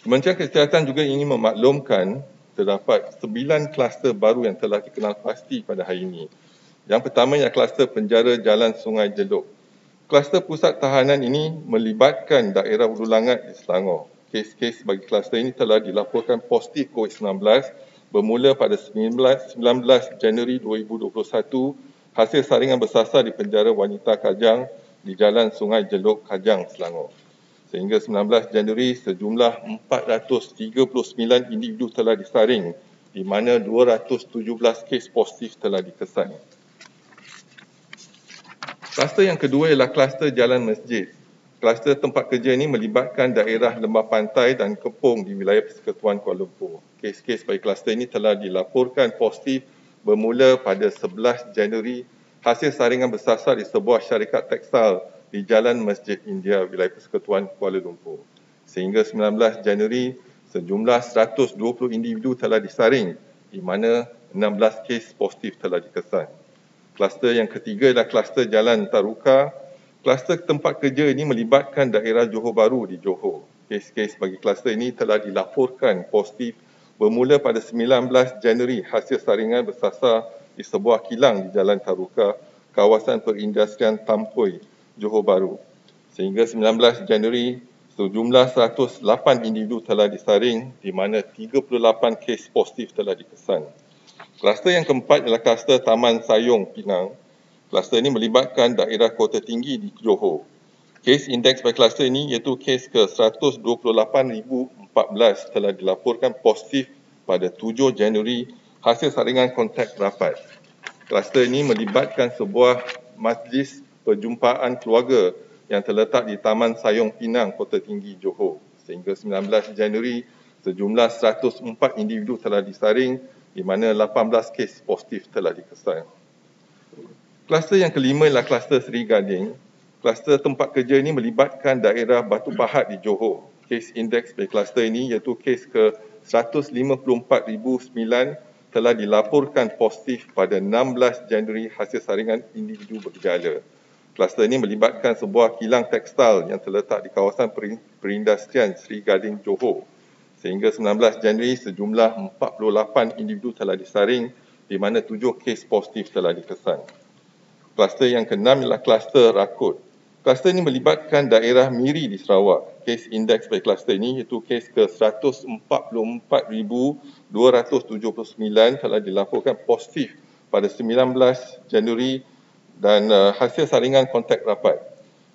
Kementerian Kesihatan juga ingin memaklumkan terdapat 9 kluster baru yang telah dikenal pasti pada hari ini. Yang pertama ialah kluster penjara Jalan Sungai Jedok. Kluster pusat tahanan ini melibatkan daerah Hulu Langat di Selangor. Kes-kes bagi kluster ini telah dilaporkan positif COVID-19 bermula pada 19 Januari 2021 hasil saringan bersasar di penjara wanita Kajang di Jalan Sungai Jedok, Kajang, Selangor. Sehingga 19 Januari sejumlah 439 individu telah disaring di mana 217 kes positif telah dikesan. Kluster yang kedua ialah kluster Jalan Masjid. Kluster tempat kerja ini melibatkan daerah Lembah Pantai dan Kepong di wilayah Persekutuan Kuala Lumpur. Kes-kes bagi kluster ini telah dilaporkan positif bermula pada 11 Januari hasil saringan bersasar di sebuah syarikat tekstil di Jalan Masjid India, wilayah Persekutuan Kuala Lumpur. Sehingga 19 Januari, sejumlah 120 individu telah disaring di mana 16 kes positif telah dikesan. Kluster yang ketiga adalah kluster Jalan Taruka. Kluster tempat kerja ini melibatkan daerah Johor Bahru di Johor. Kes-kes bagi kluster ini telah dilaporkan positif bermula pada 19 Januari hasil saringan bersasar di sebuah kilang di Jalan Taruka, kawasan perindustrian Tampoi, Johor Bahru. Sehingga 19 Januari, sejumlah 108 individu telah disaring di mana 38 kes positif telah dikesan. Kluster yang keempat adalah kluster Taman Sayong, Penang. Kluster ini melibatkan daerah Kota Tinggi di Johor. Kes indeks pada kluster ini iaitu kes ke-128,014 telah dilaporkan positif pada 7 Januari hasil saringan kontak rapat. Kluster ini melibatkan sebuah majlis perjumpaan keluarga yang terletak di Taman Sayong Penang, Kota Tinggi, Johor. Sehingga 19 Januari, sejumlah 104 individu telah disaring di mana 18 kes positif telah dikesan. Kluster yang kelima ialah kluster Seri Gading. Kluster tempat kerja ini melibatkan daerah Batu Pahat di Johor. Kes indeks dari kluster ini iaitu kes ke-154,009 telah dilaporkan positif pada 16 Januari hasil saringan individu bergejala. Kluster ini melibatkan sebuah kilang tekstil yang terletak di kawasan perindustrian Seri Gading, Johor. Sehingga 19 Januari, sejumlah 48 individu telah disaring di mana 7 kes positif telah dikesan. Kluster yang keenam ialah kluster Rakut. Kluster ini melibatkan daerah Miri di Sarawak. Kes indeks bagi kluster ini iaitu kes ke-144,279 telah dilaporkan positif pada 19 Januari dan hasil saringan kontak rapat.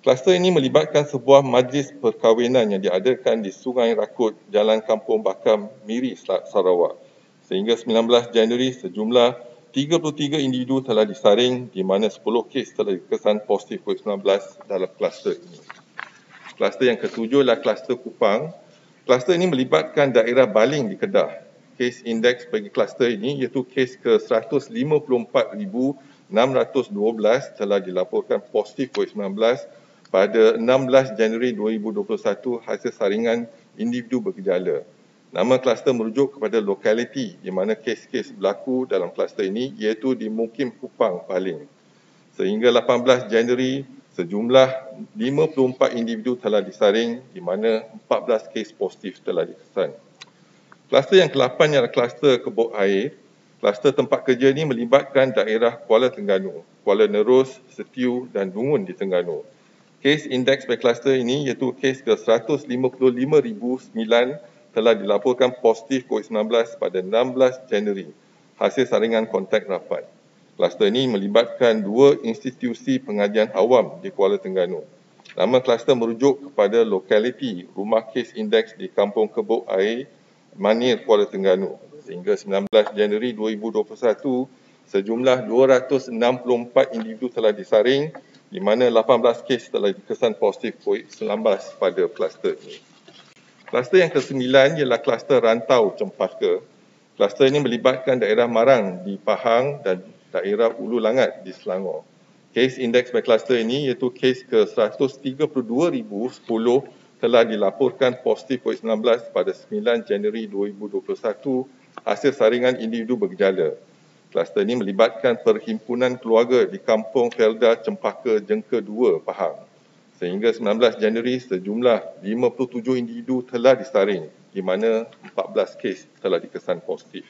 Kluster ini melibatkan sebuah majlis perkahwinan yang diadakan di Sungai Rakut, Jalan Kampung Bakam, Miri, Sarawak. Sehingga 19 Januari, sejumlah 33 individu telah disaring di mana 10 kes telah dikesan positif COVID-19 dalam kluster ini. Kluster yang ketujuh adalah kluster Kupang. Kluster ini melibatkan daerah Baling di Kedah. Kes indeks bagi kluster ini iaitu kes ke-154,612 telah dilaporkan positif COVID-19 pada 16 Januari 2021 hasil saringan individu bergejala. Nama kluster merujuk kepada lokaliti di mana kes-kes berlaku dalam kluster ini iaitu di Mukim Kupang, Baling. Sehingga 18 Januari, sejumlah 54 individu telah disaring di mana 14 kes positif telah dikesan. Kluster yang ke-8 ialah kluster Kebok Air. Kluster tempat kerja ini melibatkan daerah Kuala Terengganu, Kuala Nerus, Setiu dan Dungun di Terengganu. Kes indeks pada kluster ini iaitu kes ke-155,009 telah dilaporkan positif COVID-19 pada 16 Januari hasil saringan kontak rapat. Kluster ini melibatkan 2 institusi pengajian awam di Kuala Terengganu. Nama kluster merujuk kepada lokaliti rumah kes indeks di Kampung Kebok Air, Manir, Kuala Terengganu. Sehingga 19 Januari 2021, sejumlah 264 individu telah disaring di mana 18 kes telah dikesan positif COVID-19 pada kluster ini. Kluster yang ke-9 ialah kluster Rantau Cempaka. Kluster ini melibatkan daerah Marang di Pahang dan daerah Hulu Langat di Selangor. Kes indeks pada kluster ini iaitu kes ke-132,010 telah dilaporkan positif COVID-19 pada 9 Januari 2021 hasil saringan individu bergejala. Kluster ini melibatkan perhimpunan keluarga di Kampung Felda Cempaka Jengka 2, Pahang. Sehingga 19 Januari, sejumlah 57 individu telah disaring, di mana 14 kes telah dikesan positif.